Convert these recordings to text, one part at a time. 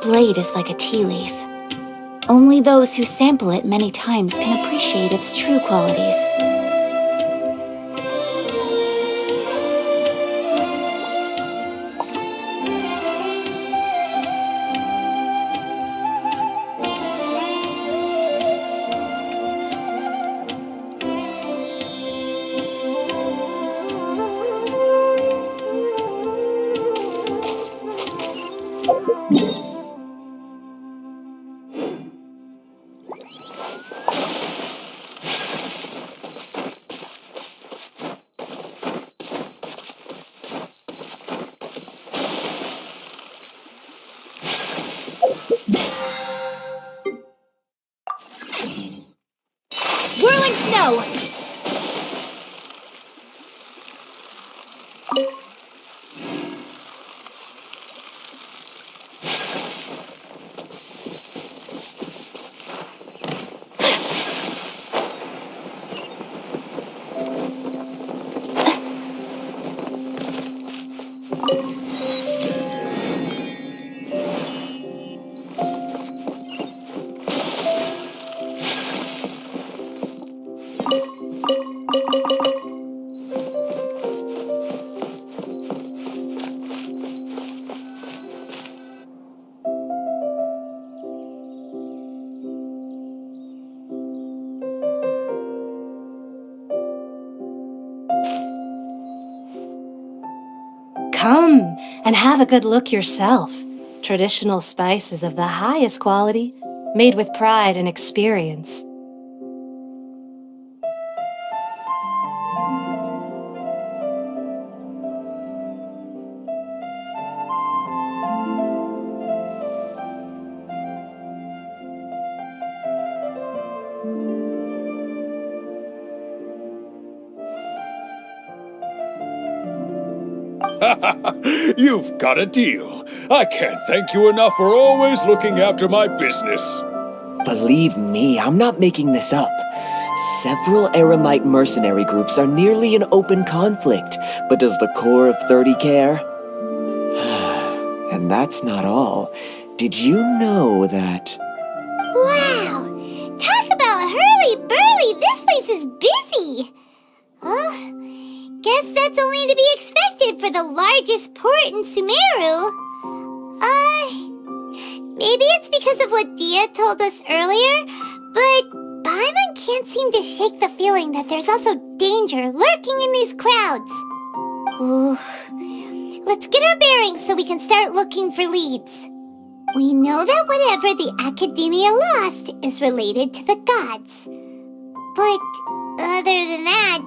blade is like a tea leaf. Only those who sample it many times can appreciate its true qualities. Whirling snow! Come and have a good look yourself. Traditional spices of the highest quality, made with pride and experience. You've got a deal. I can't thank you enough for always looking after my business. Believe me, I'm not making this up. Several Eremite mercenary groups are nearly in open conflict, but does the core of 30 care? And that's not all. Did you know that... Wow! Talk about hurly-burly! This place is busy! Guess that's only to be expected for the largest port in Sumeru. Maybe it's because of what Dia told us earlier, but Paimon can't seem to shake the feeling that there's also danger lurking in these crowds. Ooh. Let's get our bearings so we can start looking for leads. We know that whatever the Academia lost is related to the gods. But other than that,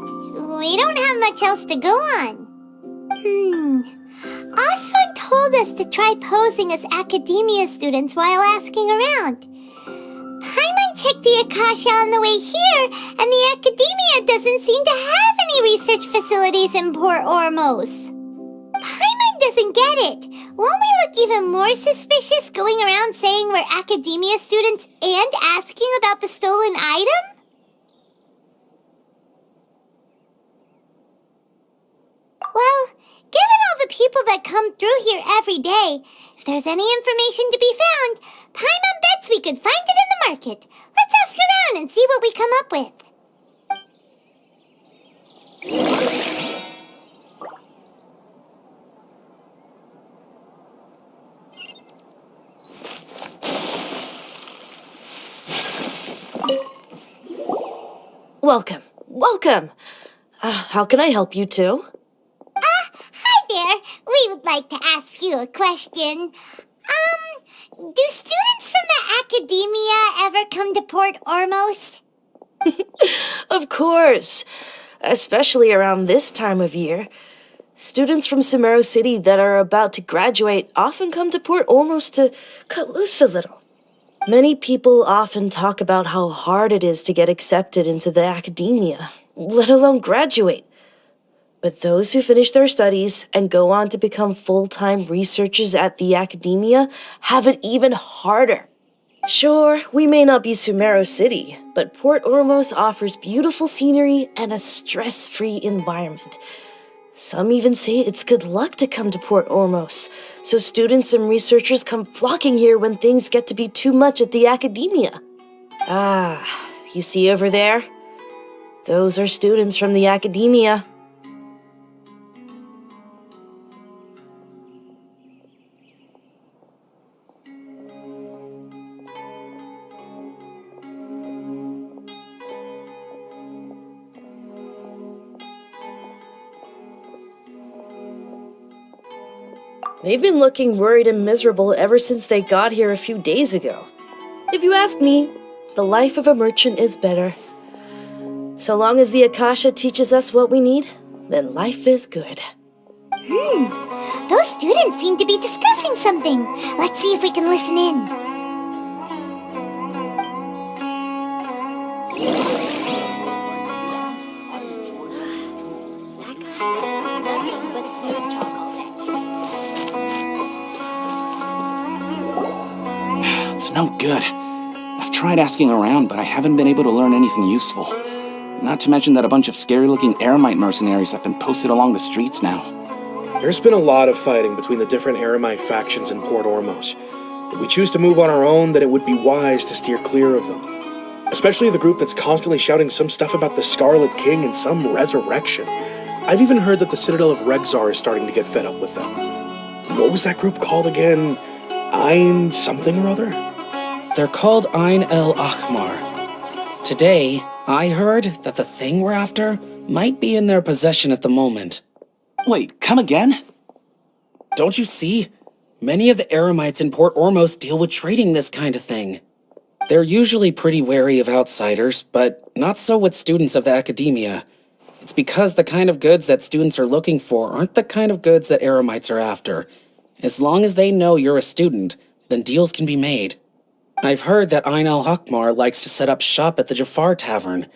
we don't have much else to go on. Osfun told us to try posing as Academia students while asking around. Paimon checked the Akasha on the way here, and the Academia doesn't seem to have any research facilities in Port Ormos. Paimon doesn't get it. Won't we look even more suspicious going around saying we're Academia students and asking about the stolen item? Well, given all the people that come through here every day, if there's any information to be found, Paimon bets we could find it in the market. Let's ask around and see what we come up with. Welcome, welcome. How can I help you too? Hi there. We would like to ask you a question. Do students from the Academia ever come to Port Ormos? Of course, especially around this time of year. Students from Sumeru City that are about to graduate often come to Port Ormos to cut loose a little. Many people often talk about how hard it is to get accepted into the Academia, let alone graduate. But those who finish their studies and go on to become full-time researchers at the Academia have it even harder. Sure, we may not be Sumeru City, but Port Ormos offers beautiful scenery and a stress-free environment. Some even say it's good luck to come to Port Ormos, so students and researchers come flocking here when things get to be too much at the academia. Ah, you see over there? Those are students from the academia. They've been looking worried and miserable ever since they got here a few days ago. If you ask me, the life of a merchant is better. So long as the Akasha teaches us what we need, then life is good. Those students seem to be discussing something. Let's see if we can listen in. It's no good. I've tried asking around, but I haven't been able to learn anything useful. Not to mention that a bunch of scary-looking Eremite mercenaries have been posted along the streets now. There's been a lot of fighting between the different Eremite factions in Port Ormos. If we choose to move on our own, then it would be wise to steer clear of them. Especially the group that's constantly shouting some stuff about the Scarlet King and some resurrection. I've even heard that the Citadel of Regzar is starting to get fed up with them. What was that group called again? Ein something or other? They're called Ein El Akhmar. Today, I heard that the thing we're after might be in their possession at the moment. Wait, come again? Don't you see? Many of the Eremites in Port Ormos deal with trading this kind of thing. They're usually pretty wary of outsiders, but not so with students of the academia. It's because the kind of goods that students are looking for aren't the kind of goods that Eremites are after. As long as they know you're a student, then deals can be made. I've heard that Ein El Akhmar likes to set up shop at the Jafar Tavern.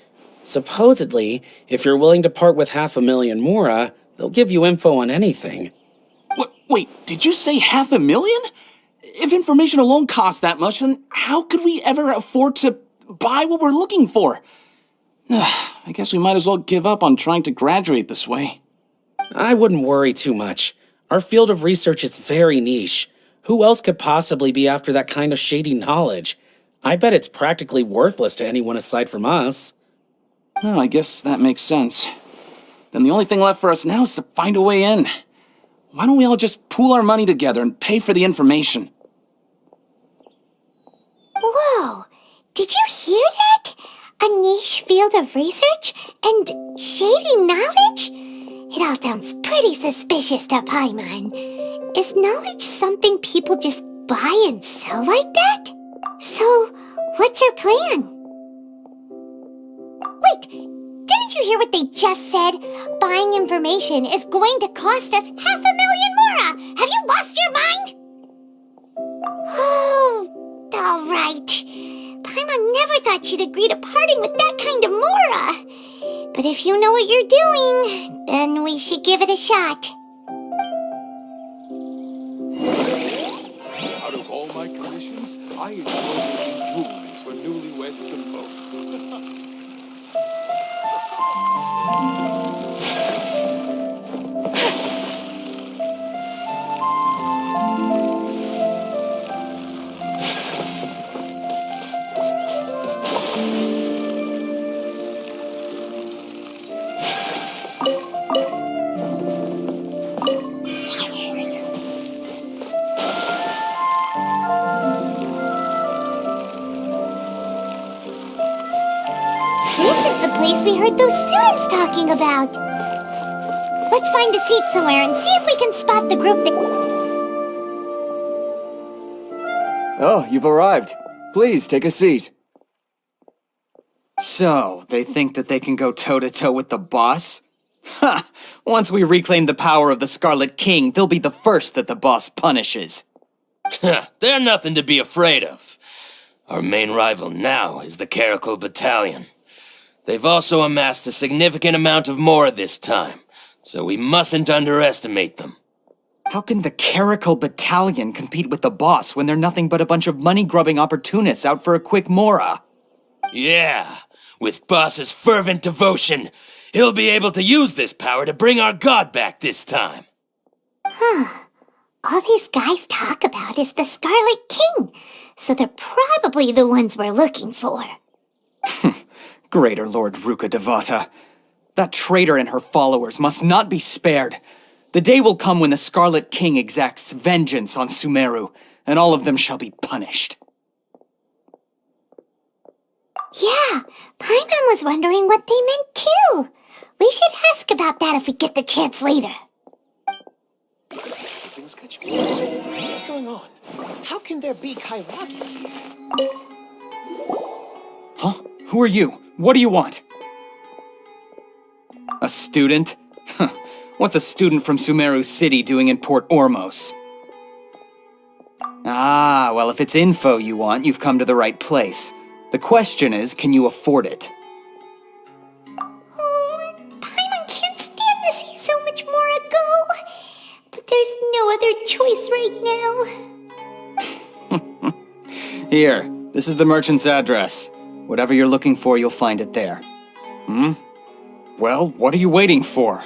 Supposedly, if you're willing to part with 500,000 Mora, they'll give you info on anything. Wait, did you say 500,000? If information alone costs that much, then how could we ever afford to buy what we're looking for? I guess we might as well give up on trying to graduate this way. I wouldn't worry too much. Our field of research is very niche. Who else could possibly be after that kind of shady knowledge? I bet it's practically worthless to anyone aside from us. Well, I guess that makes sense. Then the only thing left for us now is to find a way in. Why don't we all just pool our money together and pay for the information? Whoa! Did you hear that? A niche field of research and shady knowledge? It all sounds pretty suspicious to Paimon. Is knowledge something people just buy and sell like that? So, what's our plan? Wait, didn't you hear what they just said? Buying information is going to cost us 500,000 Mora! Have you lost your mind? Oh, all right. Paimon never thought she'd agree to parting with that kind of Mora. But if you know what you're doing, then we should give it a shot. Out of all my commissions, I enjoy making jewelry for newlyweds the most. We heard those students talking about. Let's find a seat somewhere and see if we can spot the group that... Oh, you've arrived. Please, take a seat. So, they think that they can go toe-to-toe with the boss? Ha! Once we reclaim the power of the Scarlet King, they'll be the first that the boss punishes. They're nothing to be afraid of. Our main rival now is the Caracal Battalion. They've also amassed a significant amount of Mora this time, so we mustn't underestimate them. How can the Caracal Battalion compete with the boss when they're nothing but a bunch of money-grubbing opportunists out for a quick Mora? Yeah, with boss's fervent devotion, he'll be able to use this power to bring our god back this time. All these guys talk about is the Scarlet King, so they're probably the ones we're looking for. Greater Lord Ruka Devata. That traitor and her followers must not be spared. The day will come when the Scarlet King exacts vengeance on Sumeru, and all of them shall be punished. Yeah, Paimon was wondering what they meant too. We should ask about that if we get the chance later. What's going on? How can there be Kairagi here? Huh? Who are you? What do you want? A student? What's a student from Sumeru City doing in Port Ormos? Ah, well, if it's info you want, you've come to the right place. The question is, can you afford it? Oh, Paimon can't stand to see so much more go. But there's no other choice right now. Here, this is the merchant's address. Whatever you're looking for, you'll find it there. Well, what are you waiting for?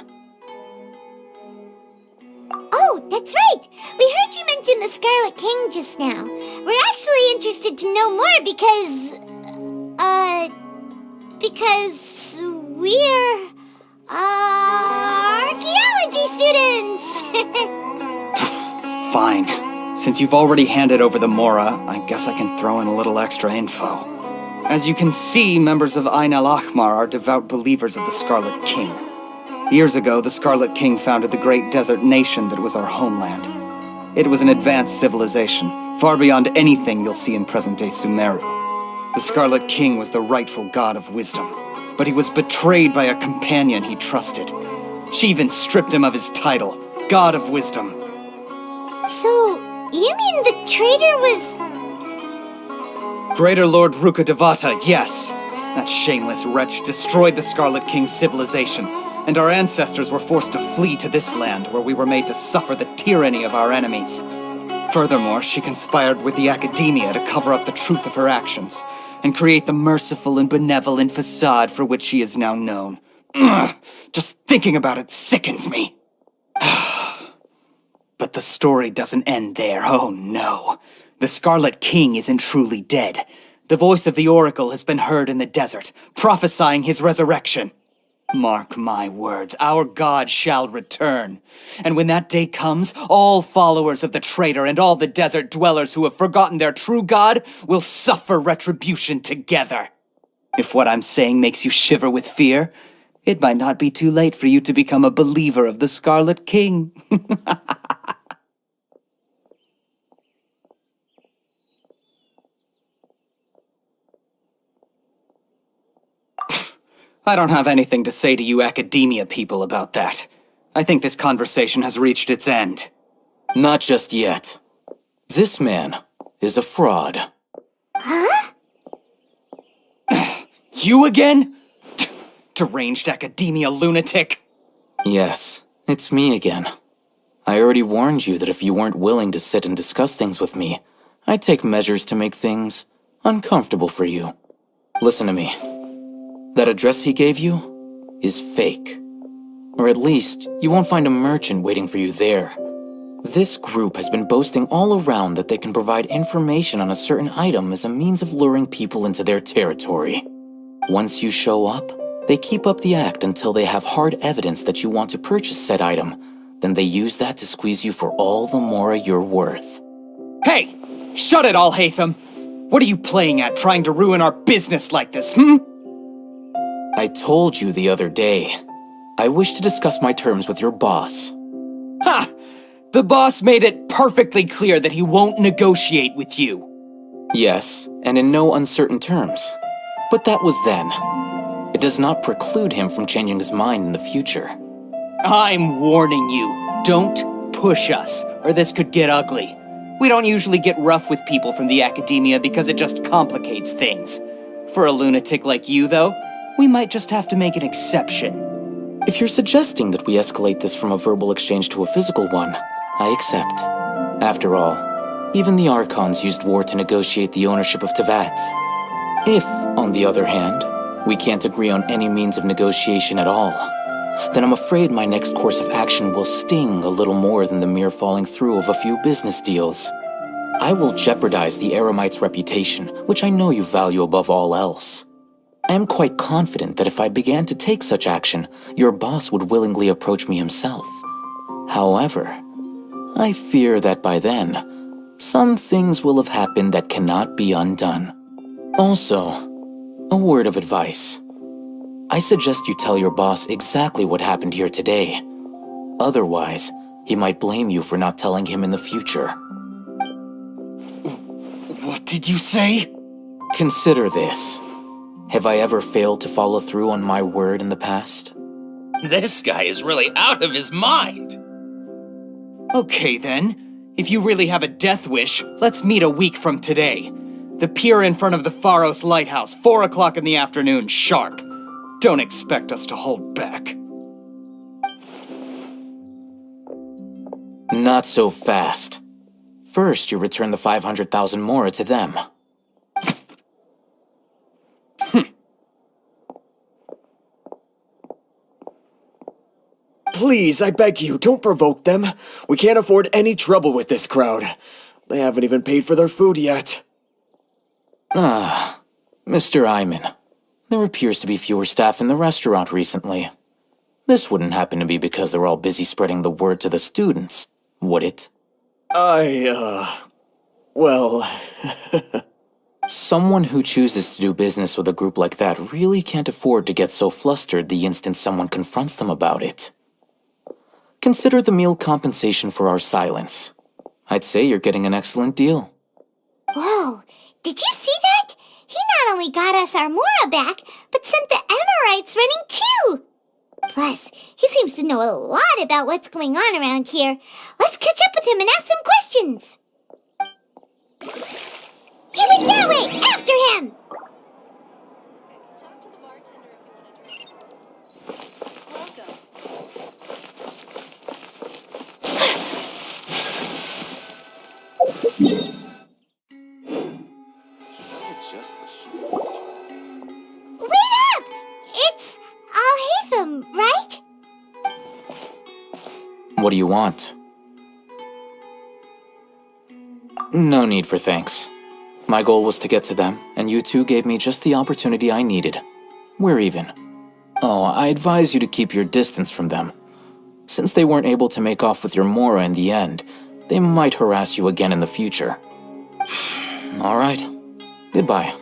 Oh, that's right! We heard you mention the Scarlet King just now. We're actually interested to know more because we're, archaeology students! Fine. Since you've already handed over the Mora, I guess I can throw in a little extra info. As you can see, members of Ain al-Ahmar are devout believers of the Scarlet King. Years ago, the Scarlet King founded the great desert nation that was our homeland. It was an advanced civilization, far beyond anything you'll see in present-day Sumeru. The Scarlet King was the rightful god of wisdom, but he was betrayed by a companion he trusted. She even stripped him of his title, God of Wisdom. So, you mean the traitor was... Greater Lord Ruka Devata, yes! That shameless wretch destroyed the Scarlet King's civilization, and our ancestors were forced to flee to this land where we were made to suffer the tyranny of our enemies. Furthermore, she conspired with the Academia to cover up the truth of her actions, and create the merciful and benevolent facade for which she is now known. Ugh, just thinking about it sickens me. But the story doesn't end there, oh no. The Scarlet King isn't truly dead. The voice of the Oracle has been heard in the desert, prophesying his resurrection. Mark my words, our god shall return. And when that day comes, all followers of the traitor and all the desert dwellers who have forgotten their true god will suffer retribution together. If what I'm saying makes you shiver with fear, it might not be too late for you to become a believer of the Scarlet King. I don't have anything to say to you Academia people about that. I think this conversation has reached its end. Not just yet. This man is a fraud. Huh? You again? Deranged Academia lunatic. Yes, it's me again. I already warned you that if you weren't willing to sit and discuss things with me, I'd take measures to make things uncomfortable for you. Listen to me. That address he gave you is fake. Or at least, you won't find a merchant waiting for you there. This group has been boasting all around that they can provide information on a certain item as a means of luring people into their territory. Once you show up, they keep up the act until they have hard evidence that you want to purchase said item. Then they use that to squeeze you for all the Mora you're worth. Hey! Shut it all, Hatham! What are you playing at, trying to ruin our business like this, I told you the other day. I wish to discuss my terms with your boss. Ha! The boss made it perfectly clear that he won't negotiate with you. Yes, and in no uncertain terms. But that was then. It does not preclude him from changing his mind in the future. I'm warning you, don't push us, or this could get ugly. We don't usually get rough with people from the Academia because it just complicates things. For a lunatic like you, though, we might just have to make an exception. If you're suggesting that we escalate this from a verbal exchange to a physical one, I accept. After all, even the Archons used war to negotiate the ownership of Tevat. If, on the other hand, We can't agree on any means of negotiation at all. Then I'm afraid my next course of action will sting a little more than the mere falling through of a few business deals. I will jeopardize the Eremite's reputation, which I know you value above all else. I am quite confident that if I began to take such action, your boss would willingly approach me himself. However, I fear that by then, some things will have happened that cannot be undone. Also, a word of advice. I suggest you tell your boss exactly what happened here today. Otherwise, he might blame you for not telling him in the future. What did you say? Consider this. Have I ever failed to follow through on my word in the past? This guy is really out of his mind. Okay then. If you really have a death wish, let's meet a week from today. The pier in front of the Pharos Lighthouse, 4 o'clock in the afternoon, sharp. Don't expect us to hold back. Not so fast. First, you return the 500,000 mora to them. Please, I beg you, don't provoke them. We can't afford any trouble with this crowd. They haven't even paid for their food yet. Ah, Mr. Iman. There appears to be fewer staff in the restaurant recently. This wouldn't happen to be because they're all busy spreading the word to the students, would it? Well... Someone who chooses to do business with a group like that really can't afford to get so flustered the instant someone confronts them about it. Consider the meal compensation for our silence. I'd say you're getting an excellent deal. Whoa, did you see that? He not only got us our Mora back, but sent the Emirites running too! Plus, he seems to know a lot about what's going on around here. Let's catch up with him and ask some questions! He went that way! After him! Talk to the bartender if you want to drink. Welcome. Wait up! It's Al-Haytham, right? What do you want? No need for thanks. My goal was to get to them, and you two gave me just the opportunity I needed. We're even. Oh, I advise you to keep your distance from them. Since they weren't able to make off with your Mora in the end, they might harass you again in the future. All right. Goodbye.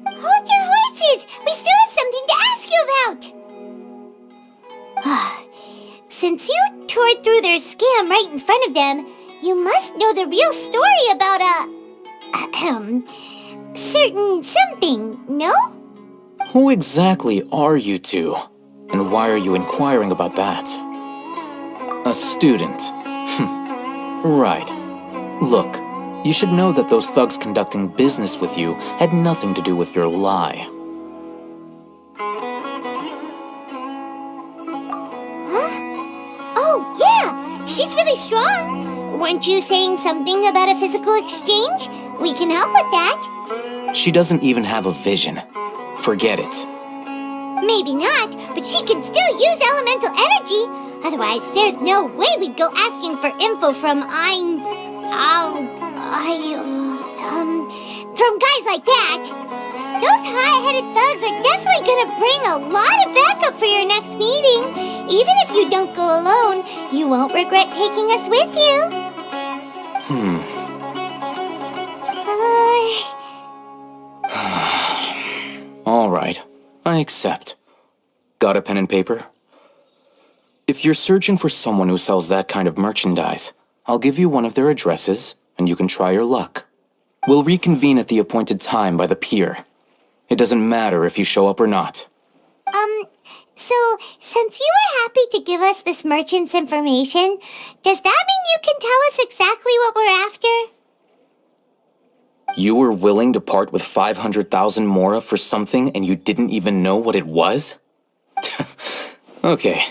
Hold your horses! We still have something to ask you about! Since you tore through their scam right in front of them, you must know the real story about certain something, no? Who exactly are you two? And why are you inquiring about that? A student. Right. Look, you should know that those thugs conducting business with you had nothing to do with your lie. Huh? Oh, yeah! She's really strong! Weren't you saying something about a physical exchange? We can help with that. She doesn't even have a vision. Forget it. Maybe not, but she can still use elemental energy. Otherwise, there's no way we'd go asking for info from from guys like that. Those hot-headed thugs are definitely gonna bring a lot of backup for your next meeting. Even if you don't go alone, you won't regret taking us with you. All right, I accept. Got a pen and paper? If you're searching for someone who sells that kind of merchandise, I'll give you one of their addresses, and you can try your luck. We'll reconvene at the appointed time by the pier. It doesn't matter if you show up or not. So, since you were happy to give us this merchant's information, does that mean you can tell us exactly what we're after? You were willing to part with 500,000 mora for something and you didn't even know what it was? Okay.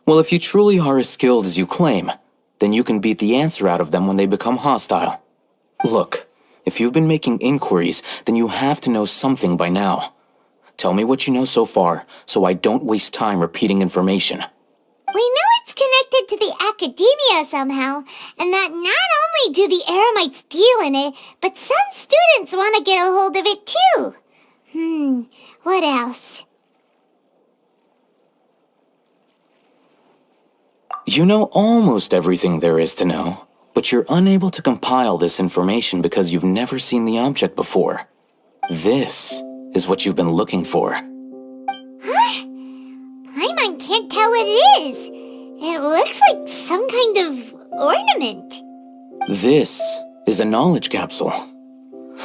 Well, if you truly are as skilled as you claim, then you can beat the answer out of them when they become hostile. Look, if you've been making inquiries, then you have to know something by now. Tell me what you know so far, so I don't waste time repeating information. We know it's connected to the academia somehow, and that not only do the Eremites deal in it, but some students want to get a hold of it too. What else? You know almost everything there is to know, but you're unable to compile this information because you've never seen the object before. This is what you've been looking for. Huh? Paimon can't tell what it is. It looks like some kind of ornament. This is a knowledge capsule.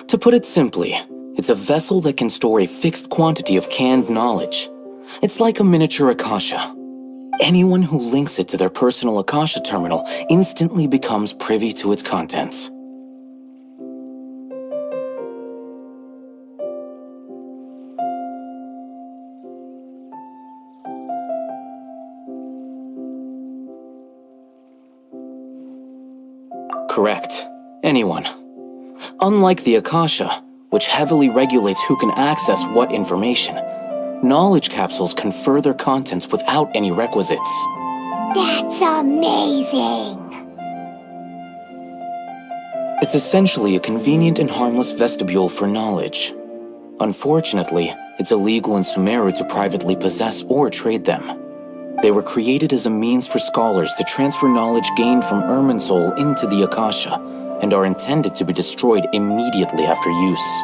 To put it simply, it's a vessel that can store a fixed quantity of canned knowledge. It's like a miniature Akasha. Anyone who links it to their personal Akasha terminal instantly becomes privy to its contents. Correct. Anyone. Unlike the Akasha, which heavily regulates who can access what information, knowledge capsules confer their contents without any requisites. That's amazing! It's essentially a convenient and harmless vestibule for knowledge. Unfortunately, it's illegal in Sumeru to privately possess or trade them. They were created as a means for scholars to transfer knowledge gained from Irminsul into the Akasha, and are intended to be destroyed immediately after use.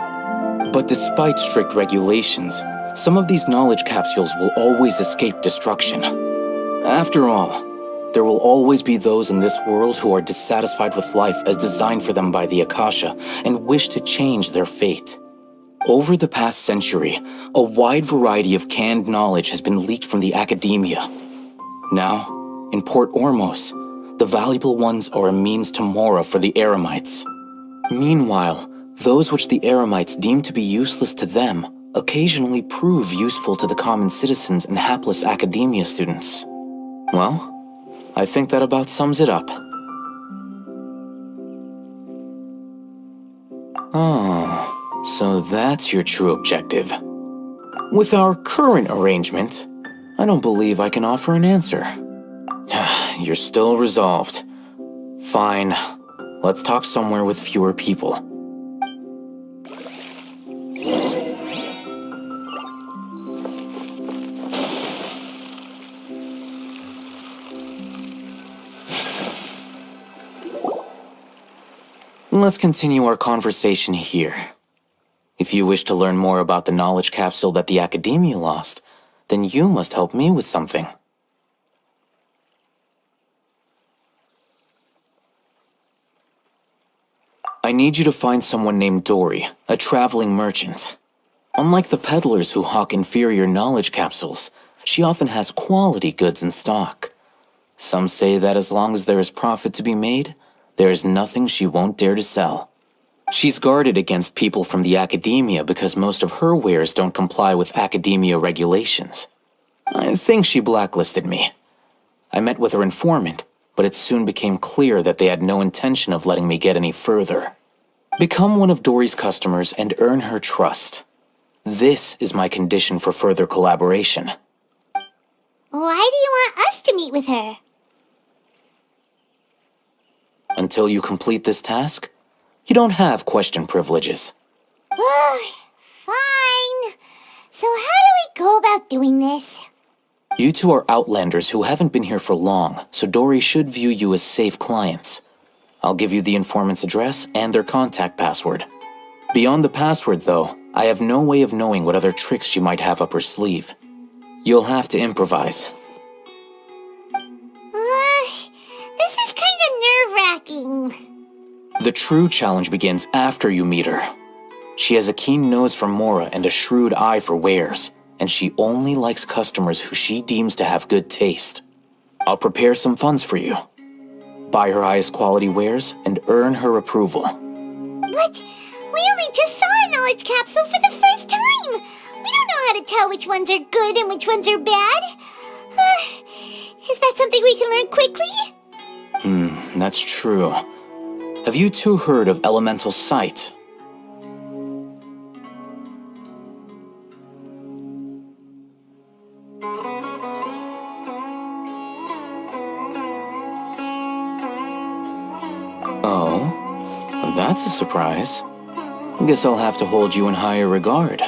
But despite strict regulations, some of these knowledge capsules will always escape destruction. After all, there will always be those in this world who are dissatisfied with life as designed for them by the Akasha and wish to change their fate. Over the past century, a wide variety of canned knowledge has been leaked from the academia. Now, in Port Ormos, the valuable ones are a means to mora for the Eremites. Meanwhile, those which the Eremites deem to be useless to them occasionally prove useful to the common citizens and hapless academia students. Well, I think that about sums it up. Oh, so that's your true objective. With our current arrangement, I don't believe I can offer an answer. You're still resolved. Fine. Let's talk somewhere with fewer people. Let's continue our conversation here. If you wish to learn more about the knowledge capsule that the Academia lost, then you must help me with something. I need you to find someone named Dory, a traveling merchant. Unlike the peddlers who hawk inferior knowledge capsules, she often has quality goods in stock. Some say that as long as there is profit to be made, there is nothing she won't dare to sell. She's guarded against people from the academia because most of her wares don't comply with academia regulations. I think she blacklisted me. I met with her informant, but it soon became clear that they had no intention of letting me get any further. Become one of Dory's customers and earn her trust. This is my condition for further collaboration. Why do you want us to meet with her? Until you complete this task, you don't have question privileges. Fine. So how do we go about doing this? You two are outlanders who haven't been here for long, so Dory should view you as safe clients. I'll give you the informant's address and their contact password. Beyond the password, though, I have no way of knowing what other tricks she might have up her sleeve. You'll have to improvise. This is kind of nerve-wracking. The true challenge begins after you meet her. She has a keen nose for mora and a shrewd eye for wares, and she only likes customers who she deems to have good taste. I'll prepare some funds for you. Buy her highest quality wares and earn her approval. But we only just saw a knowledge capsule for the first time. We don't know how to tell which ones are good and which ones are bad. Is that something we can learn quickly? That's true. Have you two heard of elemental sight? surprise. Guess I'll have to hold you in higher regard.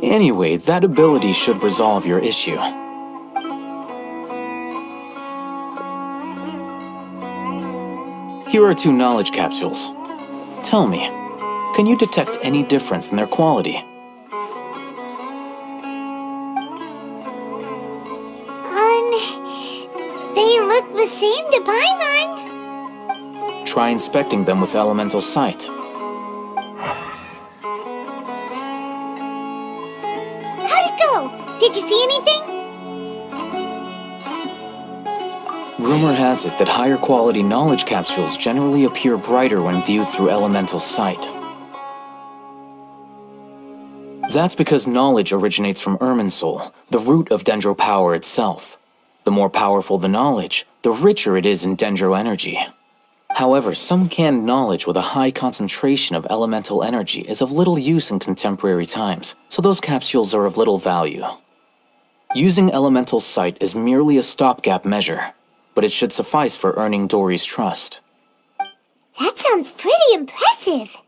Anyway, that ability should resolve your issue. Here are 2 knowledge capsules. Tell me, can you detect any difference in their quality? They look the same to Paimon. Try inspecting them with elemental sight. How'd it go? Did you see anything? Rumor has it that higher quality knowledge capsules generally appear brighter when viewed through elemental sight. That's because knowledge originates from Irminsul, the root of Dendro power itself. The more powerful the knowledge, the richer it is in Dendro energy. However, some canned knowledge with a high concentration of elemental energy is of little use in contemporary times, so those capsules are of little value. Using elemental sight is merely a stopgap measure, but it should suffice for earning Dory's trust. That sounds pretty impressive.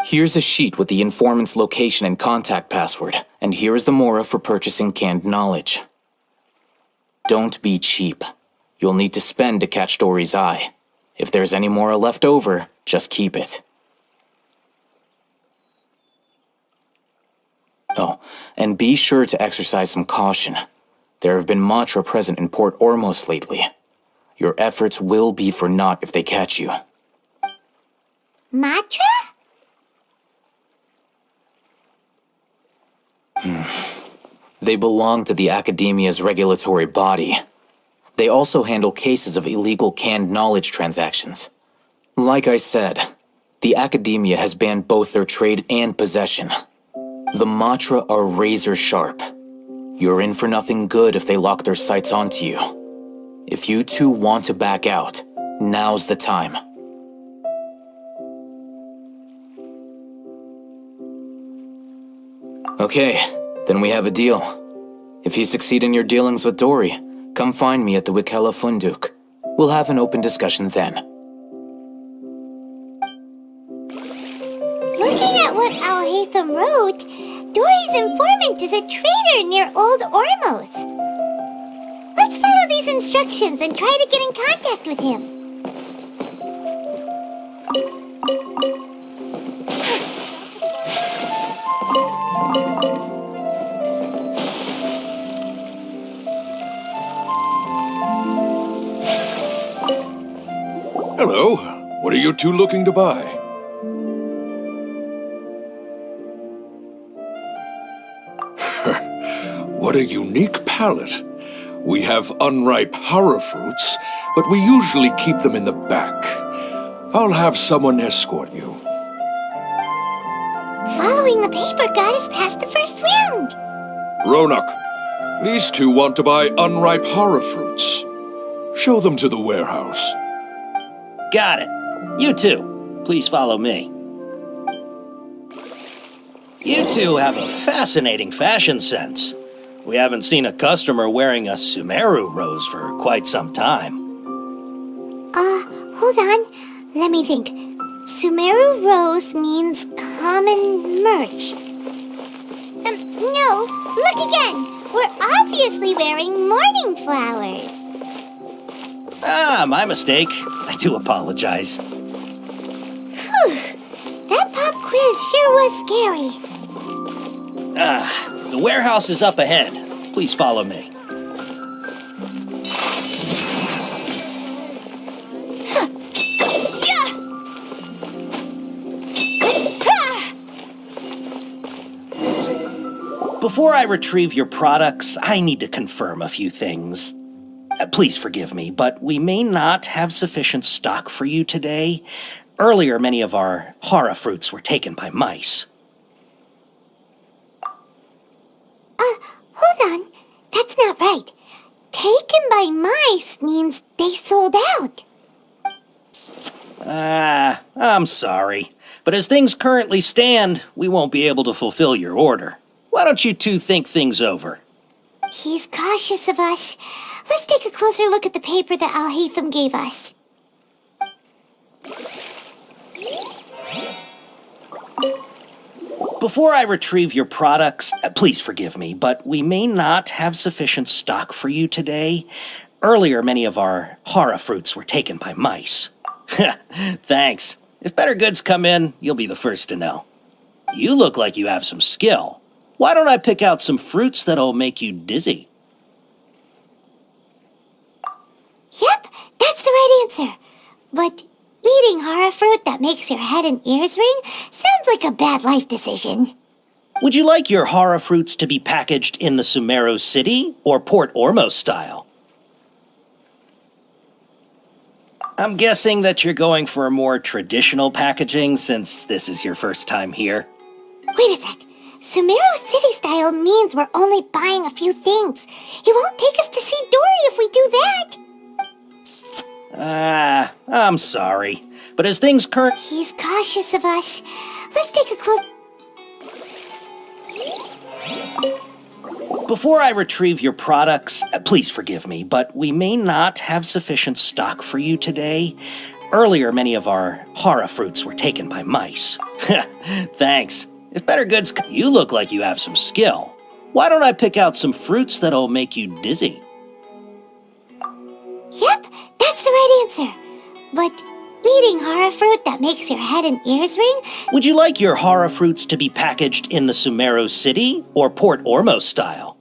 Here's a sheet with the informant's location and contact password, and here is the mora for purchasing canned knowledge. Don't be cheap. You'll need to spend to catch Dory's eye. If there's any mora left over, just keep it. Oh, and be sure to exercise some caution. There have been Matra present in Port Ormos lately. Your efforts will be for naught if they catch you. Matra? They belong to the Academia's regulatory body. They also handle cases of illegal canned knowledge transactions. Like I said, the Academia has banned both their trade and possession. The Matra are razor sharp. You're in for nothing good if they lock their sights onto you. If you 2 want to back out, now's the time. Okay, then we have a deal. If you succeed in your dealings with Dory, come find me at the Wikela Funduk. We'll have an open discussion then. Looking at what Al-Haytham wrote, Dory's informant is a traitor near Old Ormos. Let's follow these instructions and try to get in contact with him. Hello. What are you 2 looking to buy? What a unique palette. We have unripe horror fruits, but we usually keep them in the back. I'll have someone escort you. Following the paper got us past the first round. Ronak, these 2 want to buy unripe horror fruits. Show them to the warehouse. Got it. You 2, please follow me. You 2 have a fascinating fashion sense. We haven't seen a customer wearing a Sumeru rose for quite some time. Hold on. Let me think. Sumeru rose means common merch. No, look again. We're obviously wearing morning flowers. Ah, my mistake. I do apologize. Whew. That pop quiz sure was scary. The warehouse is up ahead. Please follow me. Before I retrieve your products, I need to confirm a few things. Please forgive me, but we may not have sufficient stock for you today. Earlier, many of our hara fruits were taken by mice. Hold on. That's not right. Taken by mice means they sold out. I'm sorry. But as things currently stand, we won't be able to fulfill your order. Why don't you 2 think things over? He's cautious of us. Let's take a closer look at the paper that Al-Haytham gave us. Before I retrieve your products, please forgive me, but we may not have sufficient stock for you today. Earlier, many of our hara fruits were taken by mice. Thanks. If better goods come in, you'll be the first to know. You look like you have some skill. Why don't I pick out some fruits that'll make you dizzy? Yep, that's the right answer. But eating hara fruit that makes your head and ears ring sounds like a bad life decision. Would you like your hara fruits to be packaged in the Sumeru City or Port Ormos style? I'm guessing that you're going for a more traditional packaging since this is your first time here. Wait a sec. Sumeru City style means we're only buying a few things. He won't take us to see Dory if we do that. I'm sorry. But as things current... He's cautious of us. Let's take a close... Before I retrieve your products, please forgive me, but we may not have sufficient stock for you today. Earlier, many of our hara fruits were taken by mice. Thanks. If better goods... You look like you have some skill. Why don't I pick out some fruits that'll make you dizzy? Yep, that's the right answer. But eating hara fruit that makes your head and ears ring... Would you like your hara fruits to be packaged in the Sumeru City or Port Ormos style?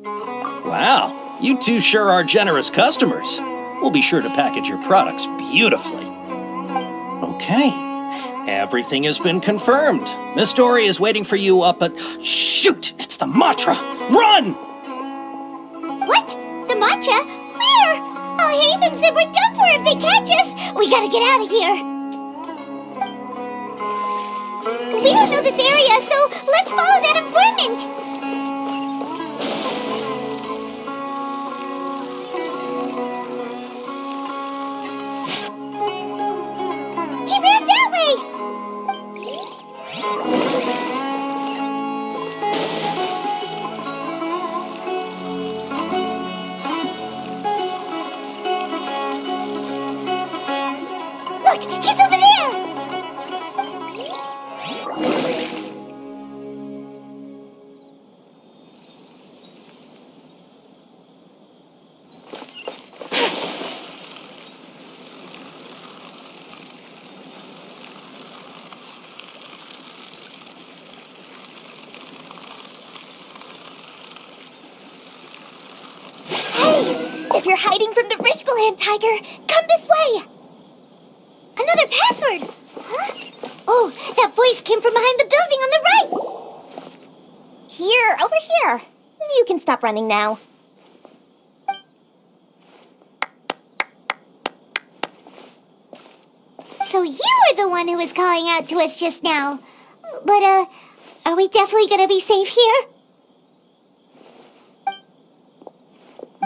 Wow, you two sure are generous customers. We'll be sure to package your products beautifully. Okay, everything has been confirmed. Miss Dory is waiting for you up at... Shoot, it's the Matra! Run! What? The Matra? Where? Oh, Hatham said we're done for if they catch us. We gotta get out of here. We don't know this area, so let's follow that informant. He ran that way! Look, he's over there! If you're hiding from the Rishbaland tiger, come this way! Another password! Huh? Oh, that voice came from behind the building on the right! Here, over here. You can stop running now. So you were the one who was calling out to us just now. But, are we definitely gonna be safe here?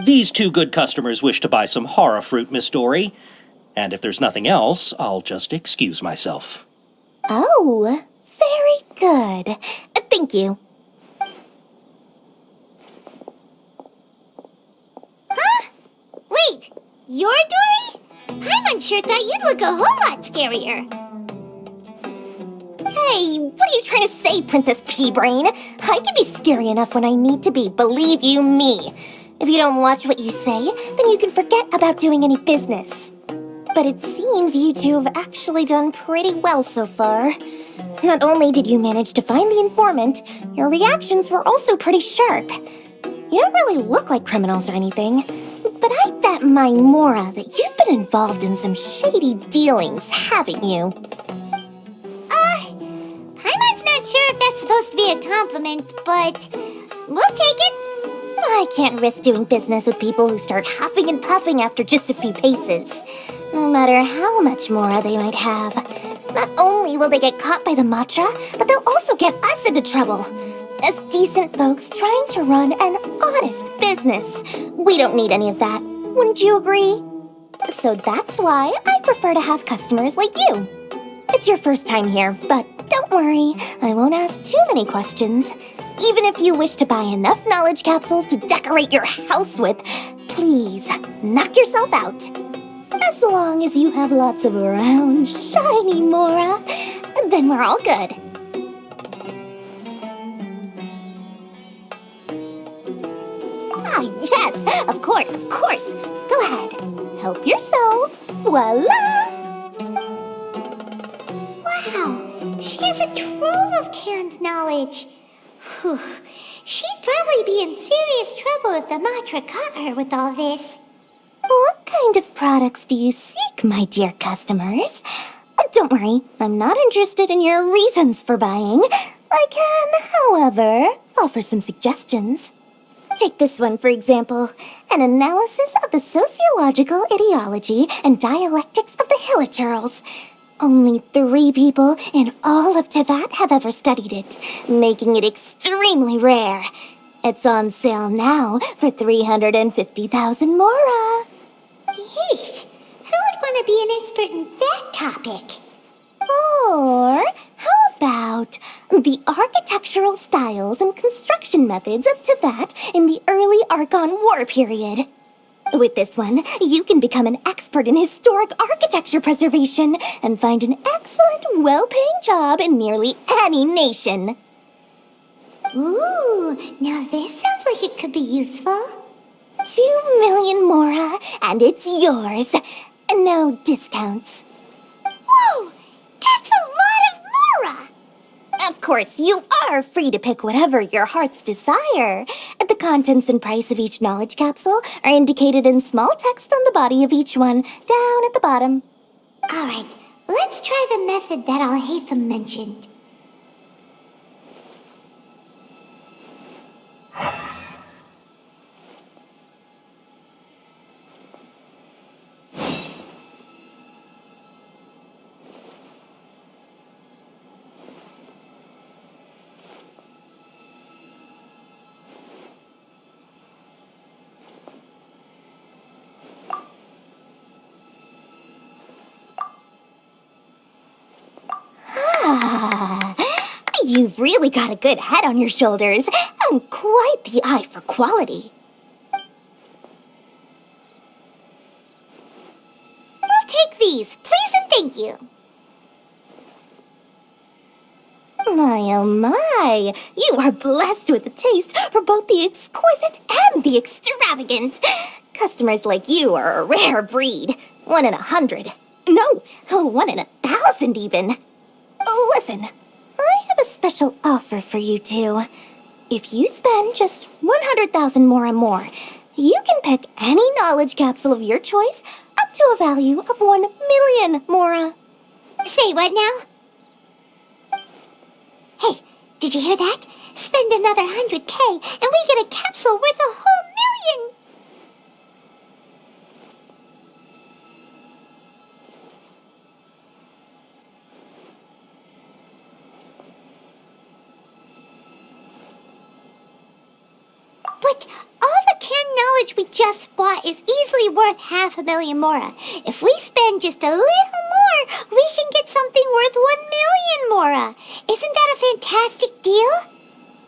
These two good customers wish to buy some hara fruit, Miss Dory. And if there's nothing else, I'll just excuse myself. Oh, very good. Thank you. Huh? Wait, you're Dory? Paimon sure thought you'd look a whole lot scarier. Hey, what are you trying to say, Princess Pea-Brain? I can be scary enough when I need to be, believe you me. If you don't watch what you say, then you can forget about doing any business. But it seems you two have actually done pretty well so far. Not only did you manage to find the informant, your reactions were also pretty sharp. You don't really look like criminals or anything, but I bet my Mora that you've been involved in some shady dealings, haven't you? Paimon's not sure if that's supposed to be a compliment, but we'll take it. I can't risk doing business with people who start huffing and puffing after just a few paces. No matter how much Mora they might have. Not only will they get caught by the Matra, but they'll also get us into trouble. As decent folks trying to run an honest business. We don't need any of that. Wouldn't you agree? So that's why I prefer to have customers like you. It's your first time here, but don't worry, I won't ask too many questions. Even if you wish to buy enough knowledge capsules to decorate your house with, please knock yourself out. As long as you have lots of round, shiny Mora, then we're all good. Yes, of course, of course. Go ahead. Help yourselves. Voila! Wow, she has a trove of canned knowledge. Whew. She'd probably be in serious trouble if the Matra caught her with all this. What kind of products do you seek, my dear customers? Don't worry, I'm not interested in your reasons for buying. I can, however, offer some suggestions. Take this one, for example. An analysis of the sociological ideology and dialectics of the Hilichurls. Only 3 people in all of Teyvat have ever studied it, making it extremely rare. It's on sale now for 350,000 mora. Yeesh! Who would want to be an expert in that topic? Or how about the architectural styles and construction methods of Teyvat in the early Archon War period? With this one, you can become an expert in historic architecture preservation and find an excellent, well-paying job in nearly any nation. Ooh, now this sounds like it could be useful. 2 million mora, and it's yours. No discounts. Whoa! That's a lot of mora! Of course, you are free to pick whatever your heart's desire. The contents and price of each knowledge capsule are indicated in small text on the body of each one, down at the bottom. Alright, let's try the method that Alhaitham mentioned. You've really got a good head on your shoulders, and quite the eye for quality. We'll take these, please and thank you. My, oh my, you are blessed with a taste for both the exquisite and the extravagant. Customers like you are a rare breed. 1 in 100. No, 1 in 1,000 even. Listen, I have a special offer for you two. If you spend just 100,000 more and more, you can pick any knowledge capsule of your choice up to a value of 1 million mora. Say what now? Hey, did you hear that? Spend another 100K and we get a capsule worth a whole million! But all the canned knowledge we just bought is easily worth 500,000 mora. If we spend just a little more, we can get something worth 1 million mora. Isn't that a fantastic deal?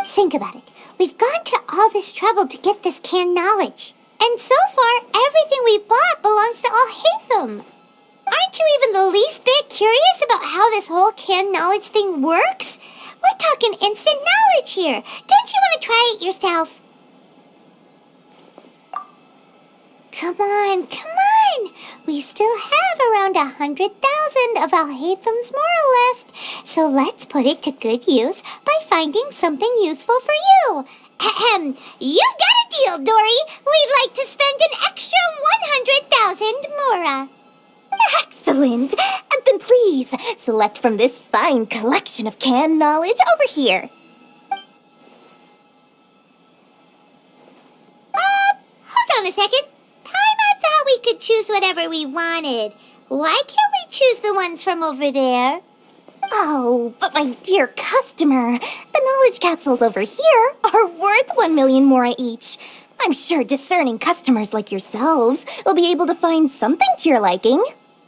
Think about it. We've gone to all this trouble to get this canned knowledge. And so far, everything we bought belongs to Alhaitham. Aren't you even the least bit curious about how this whole canned knowledge thing works? We're talking instant knowledge here. Don't you want to try it yourself? Come on, come on! We still have around 100,000 of Alhaitham's mora left, so let's put it to good use by finding something useful for you. Ahem, you've got a deal, Dory! We'd like to spend an extra 100,000 mora. Excellent! Then please, select from this fine collection of canned knowledge over here. Hold on a second. I thought we could choose whatever we wanted. Why can't we choose the ones from over there? Oh, but my dear customer, the knowledge capsules over here are worth 1 million mora each. I'm sure discerning customers like yourselves will be able to find something to your liking.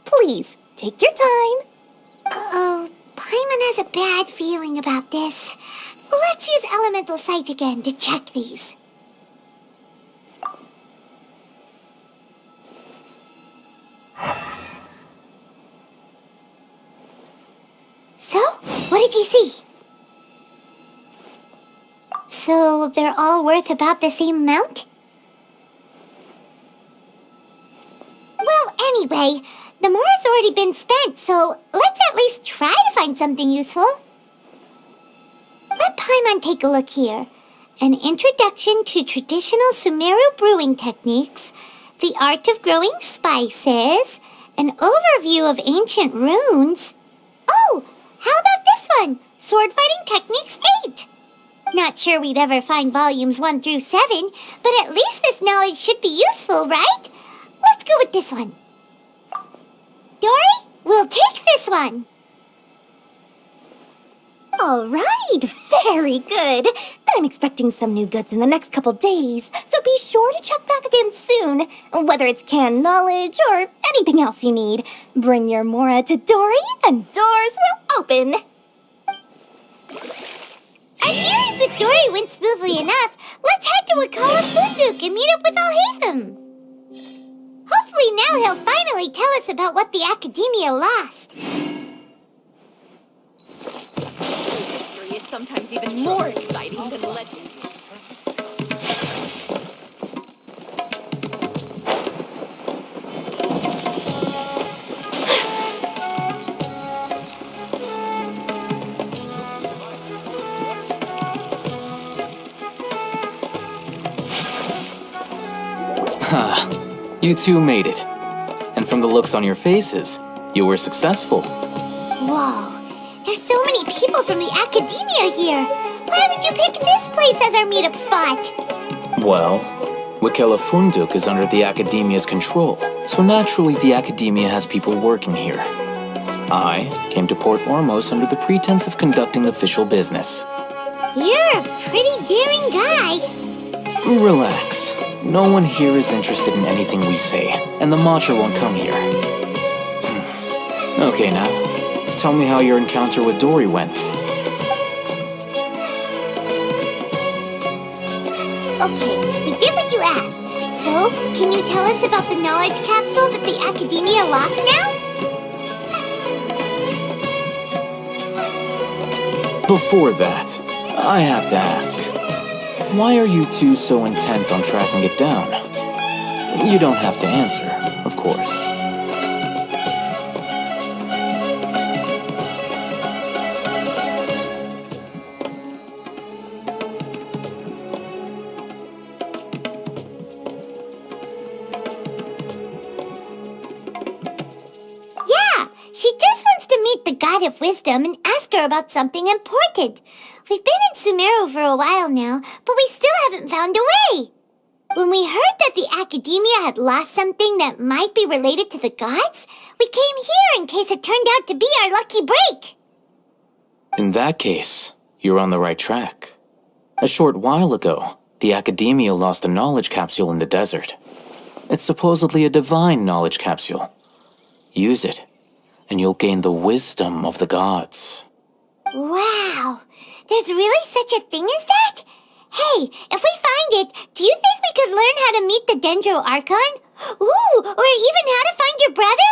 Please, take your time. Oh, Paimon has a bad feeling about this. Let's use Elemental Sight again to check these. So, what did you see? So, they're all worth about the same amount? Well, anyway, the more has already been spent, so let's at least try to find something useful. Let Paimon take a look here. An introduction to traditional Sumeru brewing techniques, the art of growing spices, an overview of ancient runes. Oh, how about this one? Sword Fighting Techniques 8. Not sure we'd ever find volumes 1 through 7, but at least this knowledge should be useful, right? Let's go with this one. Dory, we'll take this one. All right, very good. I'm expecting some new goods in the next couple days, so be sure to check back again soon. Whether it's canned knowledge or anything else you need, bring your Mora to Dory and doors will open. Our dealings with Dory went smoothly enough. Let's head to Wakala Funduk and meet up with Alhaitham. Hopefully now he'll finally tell us about what the Academia lost. History is sometimes even more exciting than legend. You two made it. And from the looks on your faces, you were successful. Whoa, there's so many people from the Academia here. Why would you pick this place as our meetup spot? Well, Wakela Funduk is under the Academia's control, so naturally the Academia has people working here. I came to Port Ormos under the pretense of conducting official business. You're a pretty daring guy. Relax. No one here is interested in anything we say, and the Matcha won't come here. Okay, now, tell me how your encounter with Dory went. Okay, we did what you asked. So, can you tell us about the knowledge capsule that the Academia lost now? Before that, I have to ask, why are you two so intent on tracking it down? You don't have to answer, of course. Yeah, she just wants to meet the God of Wisdom and ask her about something important. We've been in Sumeru for a while now, but we still haven't found a way. When we heard that the Academia had lost something that might be related to the gods, we came here in case it turned out to be our lucky break. In that case, you're on the right track. A short while ago, the Academia lost a knowledge capsule in the desert. It's supposedly a divine knowledge capsule. Use it, and you'll gain the wisdom of the gods. Wow, there's really such a thing as that? Hey, if we find it, do you think we could learn how to meet the Dendro Archon? Ooh, or even how to find your brother?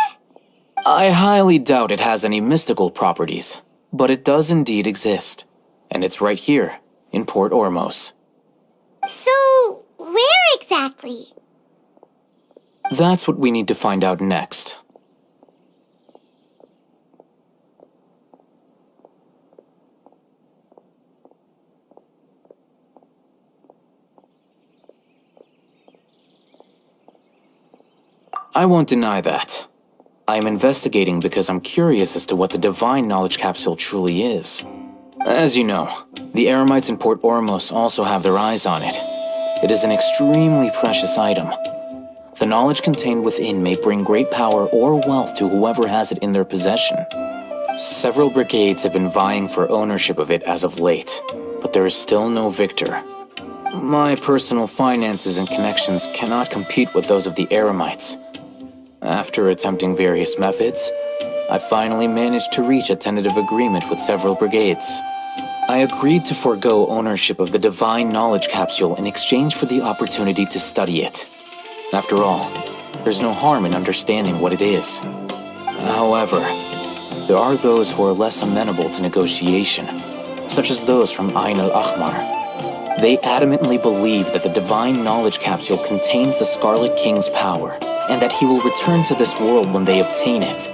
I highly doubt it has any mystical properties, but it does indeed exist. And it's right here, in Port Ormos. So, where exactly? That's what we need to find out next. I won't deny that. I am investigating because I'm curious as to what the Divine Knowledge Capsule truly is. As you know, the Eremites in Port Ormos also have their eyes on it. It is an extremely precious item. The knowledge contained within may bring great power or wealth to whoever has it in their possession. Several brigades have been vying for ownership of it as of late, but there is still no victor. My personal finances and connections cannot compete with those of the Eremites. After attempting various methods, I finally managed to reach a tentative agreement with several brigades. I agreed to forego ownership of the Divine Knowledge Capsule in exchange for the opportunity to study it. After all, there's no harm in understanding what it is. However, there are those who are less amenable to negotiation, such as those from Ain al-Ahmar. They adamantly believe that the Divine Knowledge Capsule contains the Scarlet King's power, and that he will return to this world when they obtain it.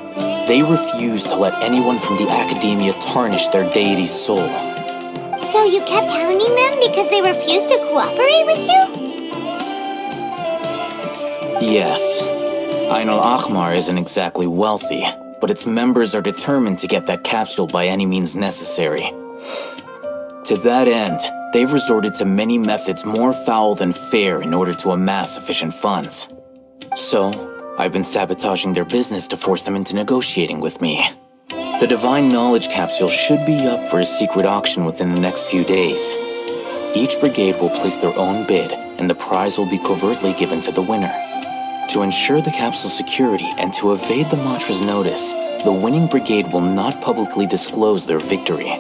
They refuse to let anyone from the academia tarnish their deity's soul. So you kept hounding them because they refused to cooperate with you? Yes. Ain al-Ahmar isn't exactly wealthy, but its members are determined to get that capsule by any means necessary. To that end, they've resorted to many methods more foul than fair in order to amass sufficient funds. So, I've been sabotaging their business to force them into negotiating with me. The Divine Knowledge Capsule should be up for a secret auction within the next few days. Each brigade will place their own bid, and the prize will be covertly given to the winner. To ensure the capsule's security and to evade the Matra's notice, the winning brigade will not publicly disclose their victory.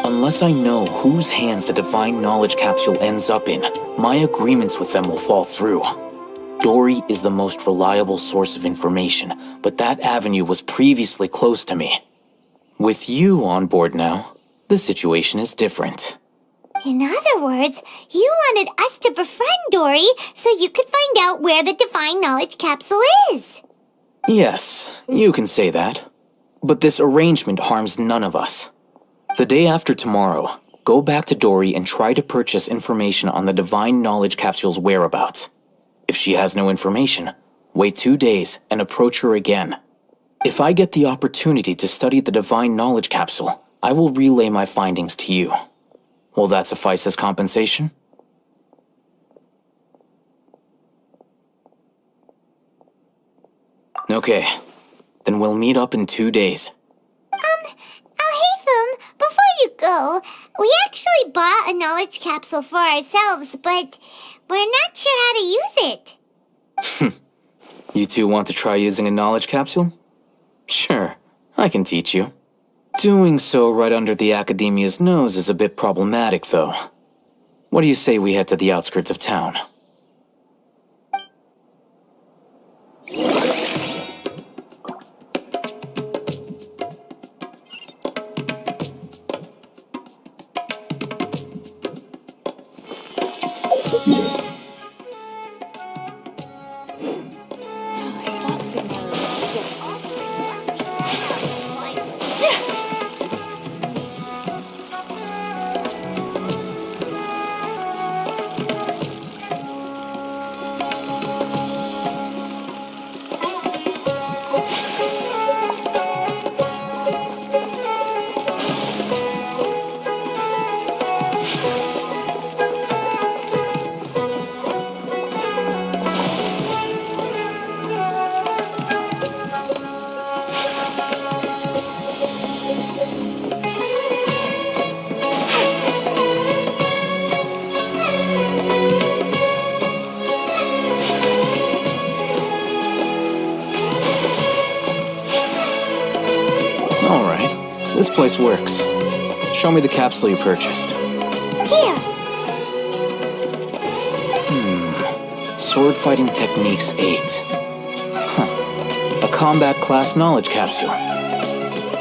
Unless I know whose hands the Divine Knowledge Capsule ends up in, my agreements with them will fall through. Dory is the most reliable source of information, but that avenue was previously closed to me. With you on board now, the situation is different. In other words, you wanted us to befriend Dory so you could find out where the Divine Knowledge Capsule is. Yes, you can say that. But this arrangement harms none of us. The day after tomorrow, go back to Dory and try to purchase information on the Divine Knowledge Capsule's whereabouts. If she has no information, wait 2 days and approach her again. If I get the opportunity to study the Divine Knowledge Capsule, I will relay my findings to you. Will that suffice as compensation? Okay, then we'll meet up in 2 days. Alhaitham, before you go, we actually bought a knowledge capsule for ourselves, but we're not sure how to use it. You two want to try using a knowledge capsule? Sure, I can teach you. Doing so right under the Academia's nose is a bit problematic, though. What do you say we head to the outskirts of town? This place works. Show me the capsule you purchased. Here! Sword Fighting Techniques 8. A combat class knowledge capsule.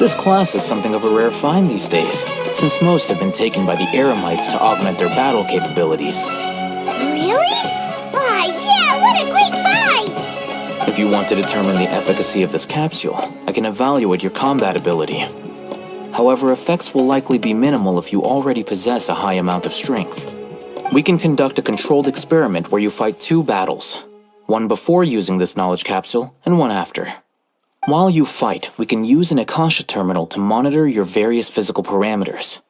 This class is something of a rare find these days, since most have been taken by the Eremites to augment their battle capabilities. Really? Why, yeah, what a great buy! If you want to determine the efficacy of this capsule, I can evaluate your combat ability. However, effects will likely be minimal if you already possess a high amount of strength. We can conduct a controlled experiment where you fight 2 battles, one before using this knowledge capsule and one after. While you fight, we can use an Akasha terminal to monitor your various physical parameters.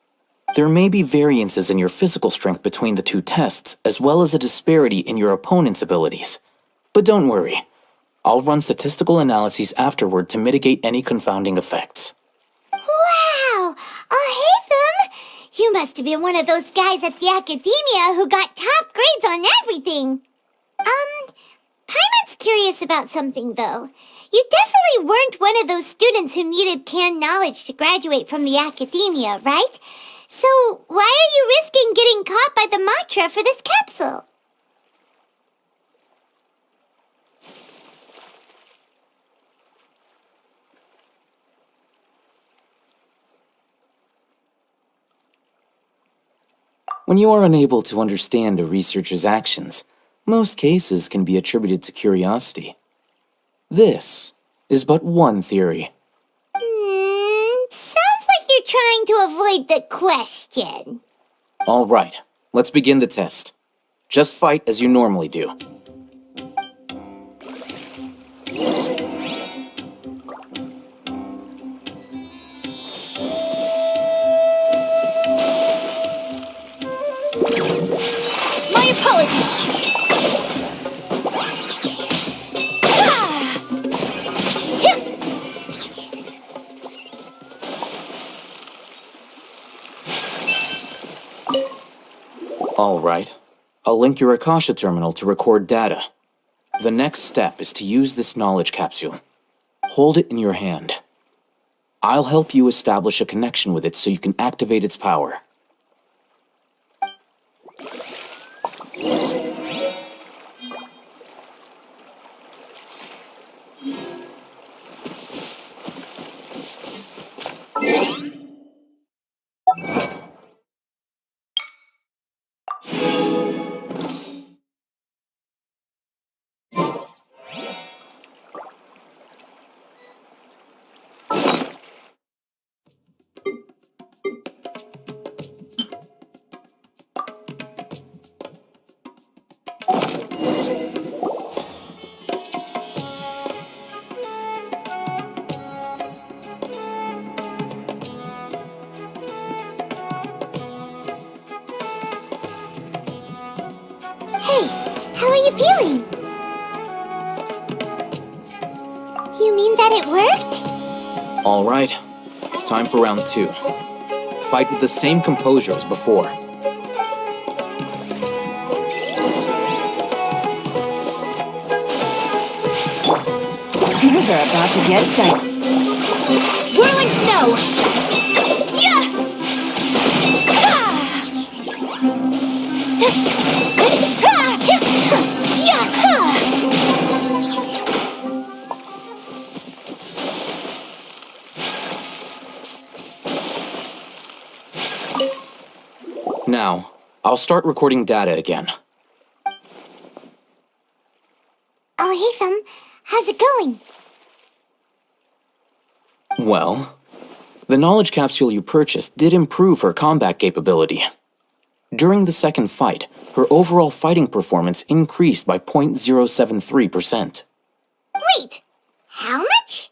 There may be variances in your physical strength between the 2 tests, as well as a disparity in your opponent's abilities. But don't worry, I'll run statistical analyses afterward to mitigate any confounding effects. Wow! Alhaitham! You must have been one of those guys at the Academia who got top grades on everything. Paimon's curious about something, though. You definitely weren't one of those students who needed canned knowledge to graduate from the Academia, right? So why are you risking getting caught by the Matra for this capsule? When you are unable to understand a researcher's actions, most cases can be attributed to curiosity. This is but one theory. Sounds like you're trying to avoid the question. All right, let's begin the test. Just fight as you normally do. My apologies. All right. I'll link your Akasha terminal to record data. The next step is to use this knowledge capsule. Hold it in your hand. I'll help you establish a connection with it so you can activate its power. Hey, how are you feeling? You mean that it worked? All right. Time for round 2. Fight with the same composure as before. Things are about to get dicey. Whirling snow! Yeah! Now, I'll start recording data again. Oh, hey, how's it going? Well, the knowledge capsule you purchased did improve her combat capability. During the second fight, her overall fighting performance increased by 0.073%. Wait, how much?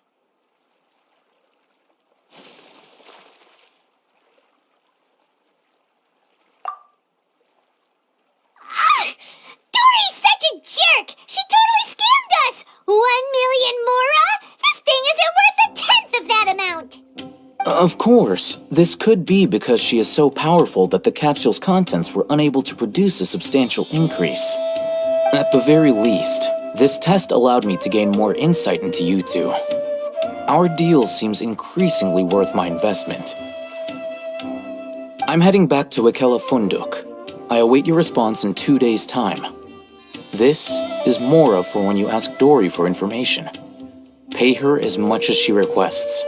Dory's such a jerk! She totally scammed us! 1 million mora? This thing isn't worth a tenth of that amount! Of course, this could be because she is so powerful that the capsule's contents were unable to produce a substantial increase. At the very least, this test allowed me to gain more insight into you two. Our deal seems increasingly worth my investment. I'm heading back to Akela Funduk. I await your response in 2 days' time. This is Mora for when you ask Dory for information. Pay her as much as she requests.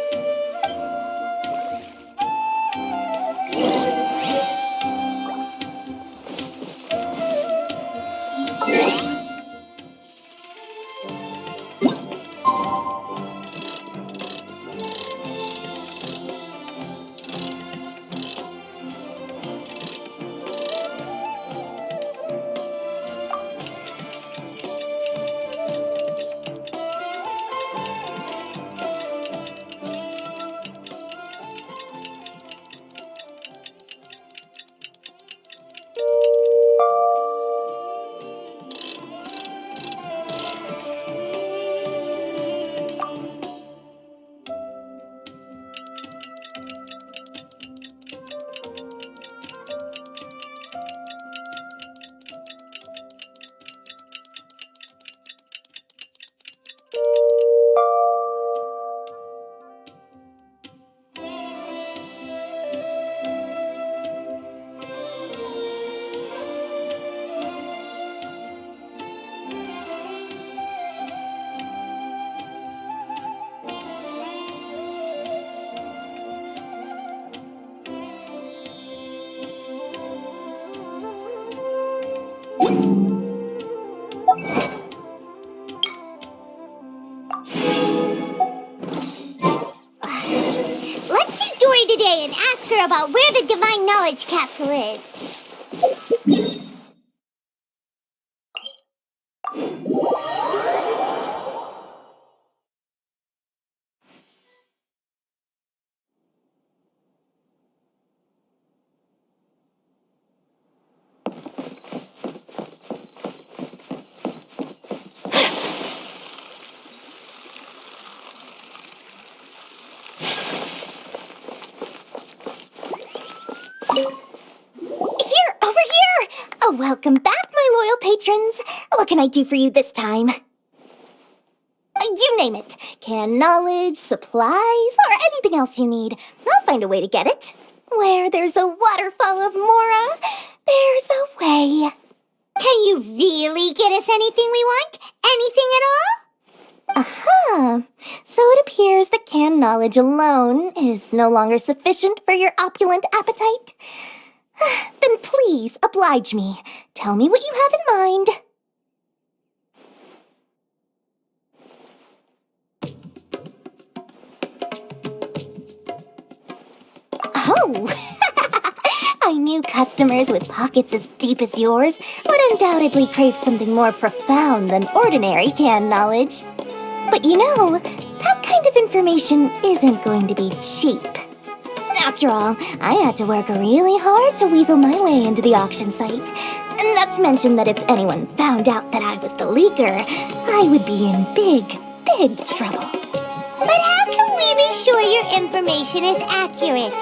sure about where the Divine Knowledge Capsule is. Here, over here! Oh, welcome back, my loyal patrons. What can I do for you this time? You name it. Can knowledge, supplies, or anything else you need. I'll find a way to get it. Where there's a waterfall of Mora, there's a way. Can you really get us anything we want? Anything at all? Uh-huh. So it appears that canned knowledge alone is no longer sufficient for your opulent appetite. Then please, oblige me. Tell me what you have in mind. Oh! I knew customers with pockets as deep as yours would undoubtedly crave something more profound than ordinary canned knowledge. But you know, that kind of information isn't going to be cheap. After all, I had to work really hard to weasel my way into the auction site. Not to mention that if anyone found out that I was the leaker, I would be in big, big trouble. But how can we be sure your information is accurate?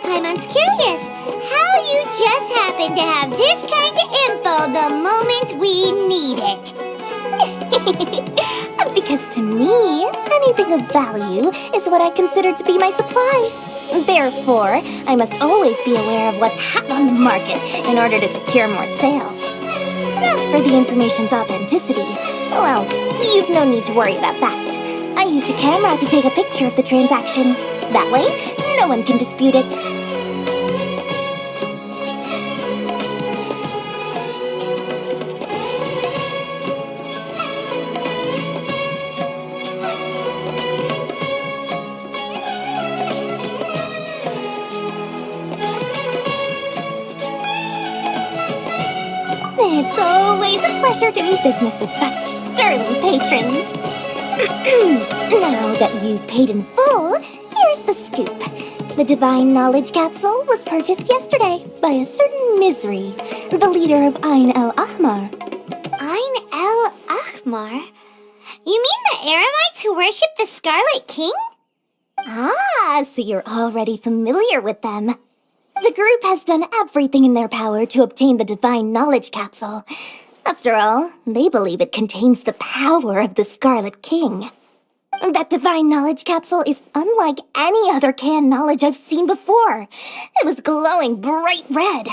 Paimon's curious how you just happen to have this kind of info the moment we need it. Because to me, anything of value is what I consider to be my supply. Therefore, I must always be aware of what's hot on the market in order to secure more sales. As for the information's authenticity, well, you've no need to worry about that. I used a camera to take a picture of the transaction. That way, no one can dispute it. It's always a pleasure doing business with such sterling patrons. Now that you've paid in full, here's the scoop. The Divine Knowledge Capsule was purchased yesterday by a certain Misery, the leader of Ain el-Ahmar. Ain el-Ahmar? You mean the Eremites who worship the Scarlet King? Ah, so you're already familiar with them. The group has done everything in their power to obtain the Divine Knowledge Capsule. After all, they believe it contains the power of the Scarlet King. That Divine Knowledge Capsule is unlike any other canned knowledge I've seen before. It was glowing bright red.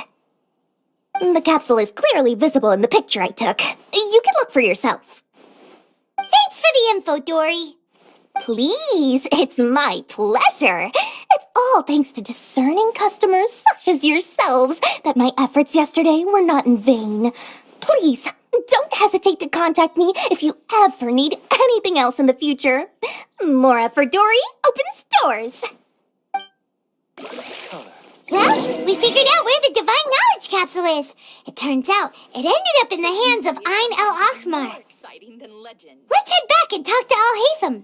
The capsule is clearly visible in the picture I took. You can look for yourself. Thanks for the info, Dory. Please, it's my pleasure. It's all thanks to discerning customers such as yourselves that my efforts yesterday were not in vain. Please, don't hesitate to contact me if you ever need anything else in the future. More for Dory opens doors. Well, we figured out where the Divine Knowledge Capsule is. It turns out it ended up in the hands of Ain el-Ahmar. More exciting than legend. Let's head back and talk to Al-Haytham.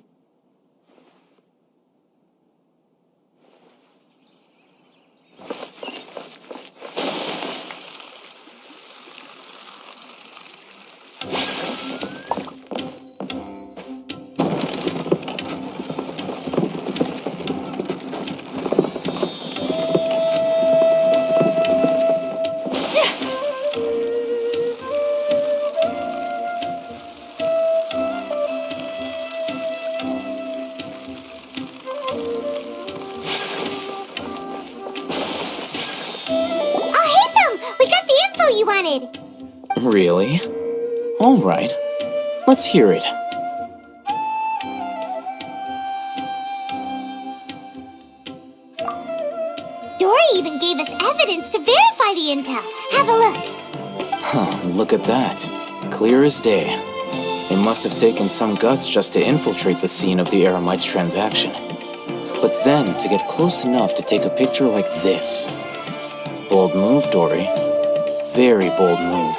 You wanted. Really? All right. Let's hear it. Dory even gave us evidence to verify the intel. Have a look. Huh, look at that. Clear as day. It must have taken some guts just to infiltrate the scene of the Eremites' transaction. but then to get close enough to take a picture like this. Bold move, Dory. Very bold move.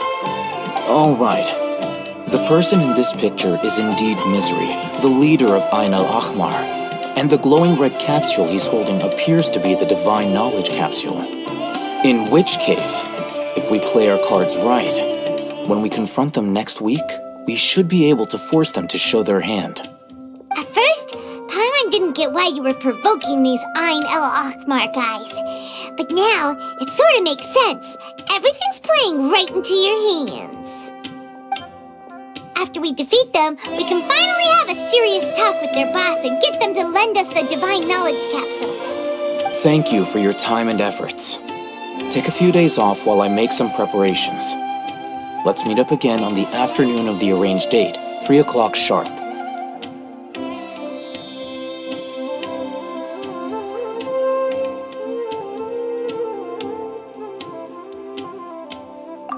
All right. The person in this picture is indeed Misery, the leader of Ain al-Ahmar, and the glowing red capsule he's holding appears to be the Divine Knowledge Capsule. In which case, if we play our cards right, when we confront them next week, we should be able to force them to show their hand. At first, Paimon didn't get why you were provoking these Ain el-Ahmar guys. But now, it sort of makes sense. Everything's playing right into your hands. After we defeat them, we can finally have a serious talk with their boss and get them to lend us the Divine Knowledge Capsule. Thank you for your time and efforts. Take a few days off while I make some preparations. Let's meet up again on the afternoon of the arranged date, 3 o'clock sharp.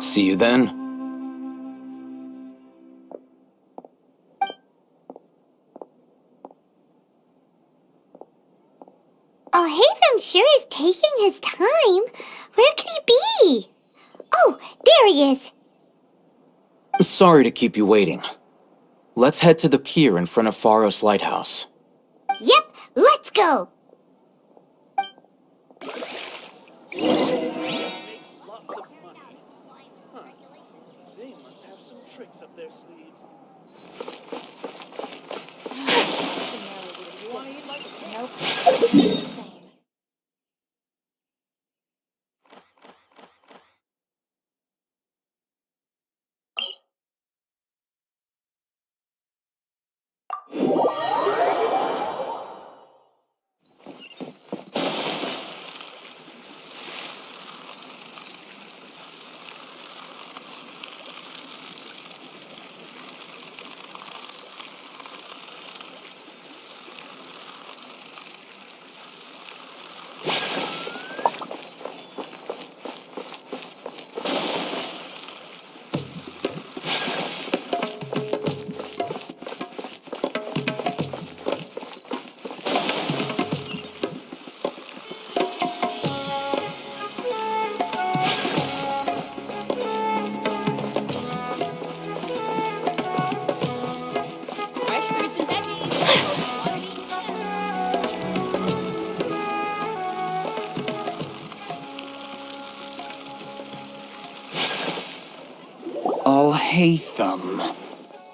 See you then. Oh, Hatham sure is taking his time. Where could he be? Oh, there he is. Sorry to keep you waiting. Let's head to the pier in front of Pharos Lighthouse. Yep, let's go. They must have some tricks up their sleeves. Hatham.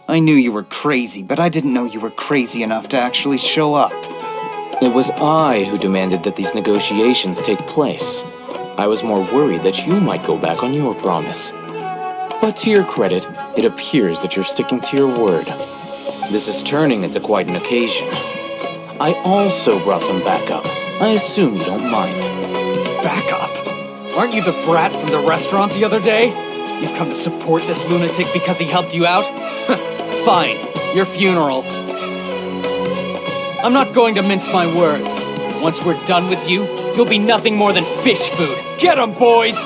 I knew you were crazy, but I didn't know you were crazy enough to actually show up. It was I who demanded that these negotiations take place. I was more worried that you might go back on your promise. But to your credit, it appears that you're sticking to your word. This is turning into quite an occasion. I also brought some backup. I assume you don't mind. Backup? Aren't you the brat from the restaurant the other day? You've come to support this lunatic because he helped you out? Fine, your funeral. I'm not going to mince my words. Once we're done with you, you'll be nothing more than fish food. Get 'em, boys!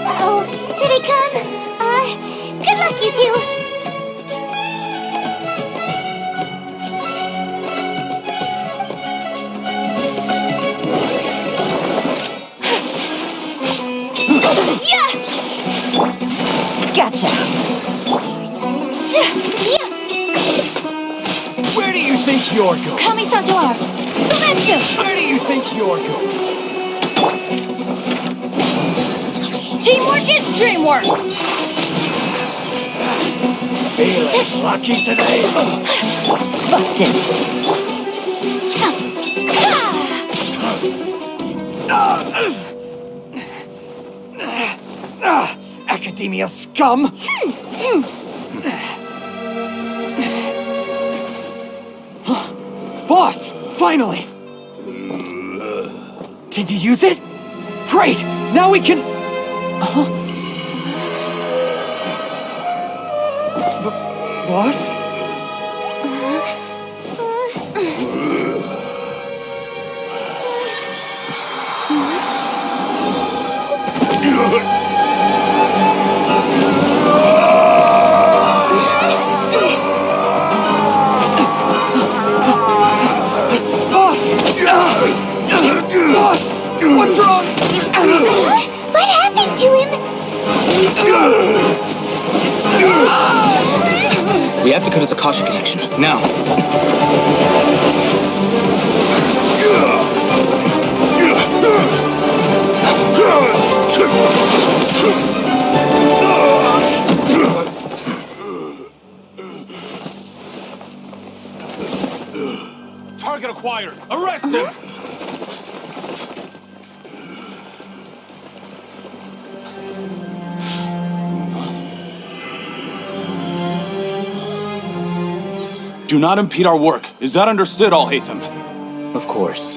Uh-oh, here they come. Good luck, you two. Gotcha. Where do you think you're going? Kami-santo art. Sumeru. Where do you think you're going? Teamwork is dreamwork. Feeling lucky today? Busted. Academia scum! Boss! Finally! Did you use it? Great! Now we can... Boss? What happened to him? We have to cut his Akasha connection, now. Target acquired! Arrest him! Do not impede our work. Is that understood, Al-Haytham? Of course.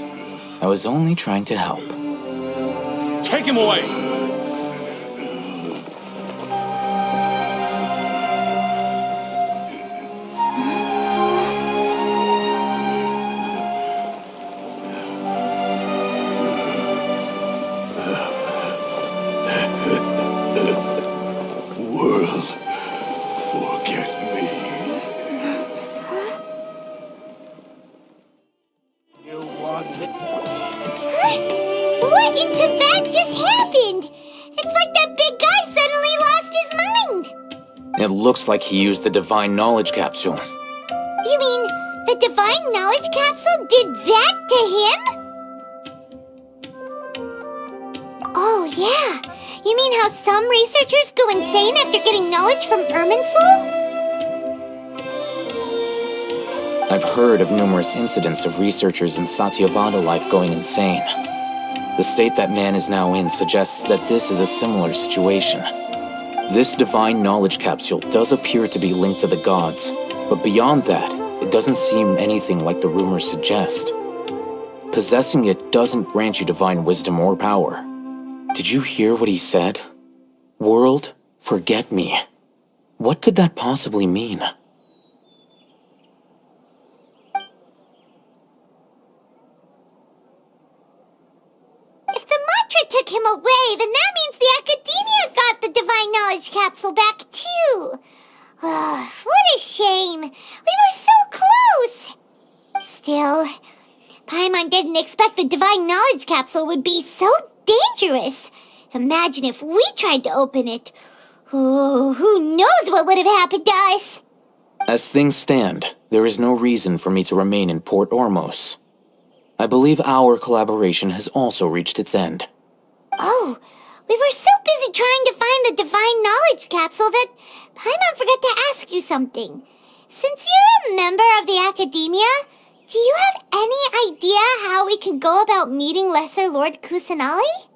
I was only trying to help. Take him away! World, forget me. You want it? What in Tibet just happened? It's like that big guy suddenly lost his mind. It looks like he used the Divine Knowledge Capsule. You mean the Divine Knowledge Capsule did that to him? Oh, yeah. You mean how some researchers go insane after getting knowledge from Irminsul? I've heard of numerous incidents of researchers in Satyavada life going insane. The state that man is now in suggests that this is a similar situation. This Divine Knowledge Capsule does appear to be linked to the gods, but beyond that, it doesn't seem anything like the rumors suggest. Possessing it doesn't grant you divine wisdom or power. Did you hear what he said? World, forget me. What could that possibly mean? If the mantra took him away, then that means the Academia got the Divine Knowledge Capsule back too. What a shame. We were so close. Still, Paimon didn't expect the Divine Knowledge Capsule would be so dangerous. Imagine if we tried to open it. Oh, who knows what would have happened to us? As things stand, there is no reason for me to remain in Port Ormos. I believe our collaboration has also reached its end. Oh, we were so busy trying to find the Divine Knowledge Capsule that Paimon forgot to ask you something. Since you're a member of the Academia, do you have any idea how we can go about meeting Lesser Lord Kusanali?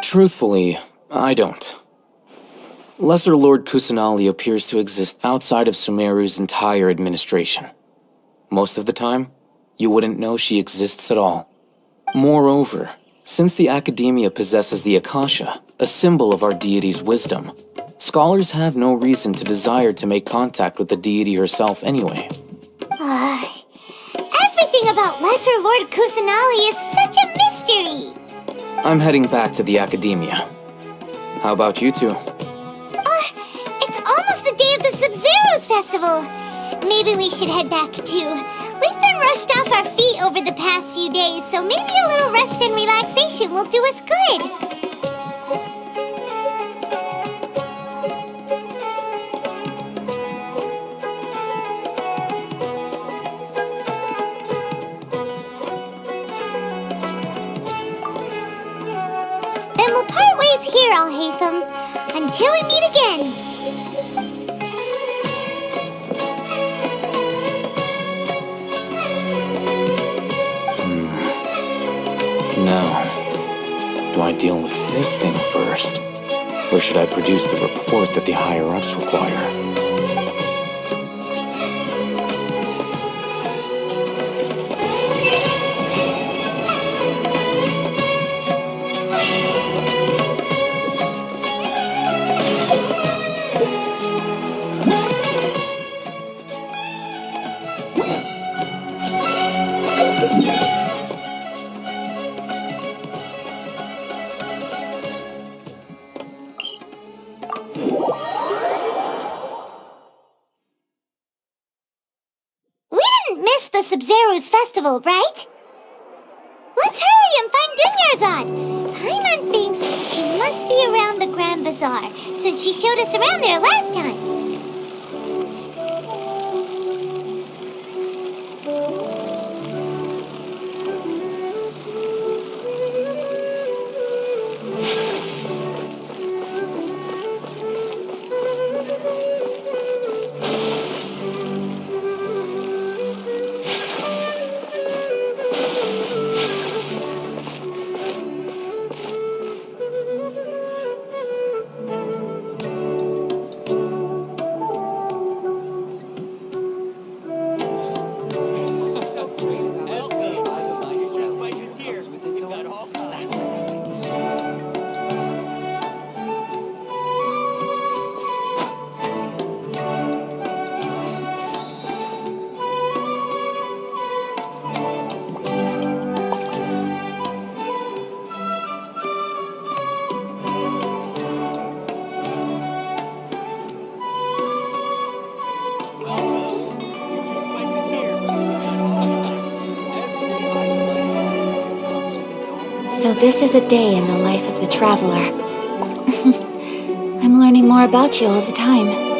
Truthfully, I don't. Lesser Lord Kusanali appears to exist outside of Sumeru's entire administration. Most of the time, you wouldn't know she exists at all. Moreover, since the Academia possesses the Akasha, a symbol of our deity's wisdom, scholars have no reason to desire to make contact with the deity herself anyway. Everything about Lesser Lord Kusanali is such a mystery! I'm heading back to the Academia. How about you two? It's almost the day of the Sub-Zero's festival. Maybe we should head back too. We've been rushed off our feet over the past few days, so maybe a little rest and relaxation will do us good. Then we'll part ways here, Al-Haytham, until we meet again. Now, do I deal with this thing first? Or should I produce the report that the higher-ups require? The Sub-Zero's festival, right? Let's hurry and find Dunya Scheherazade. Paimon thinks she must be around the Grand Bazaar, since she showed us around there last time. So this is a day in the life of the traveler. I'm learning more about you all the time.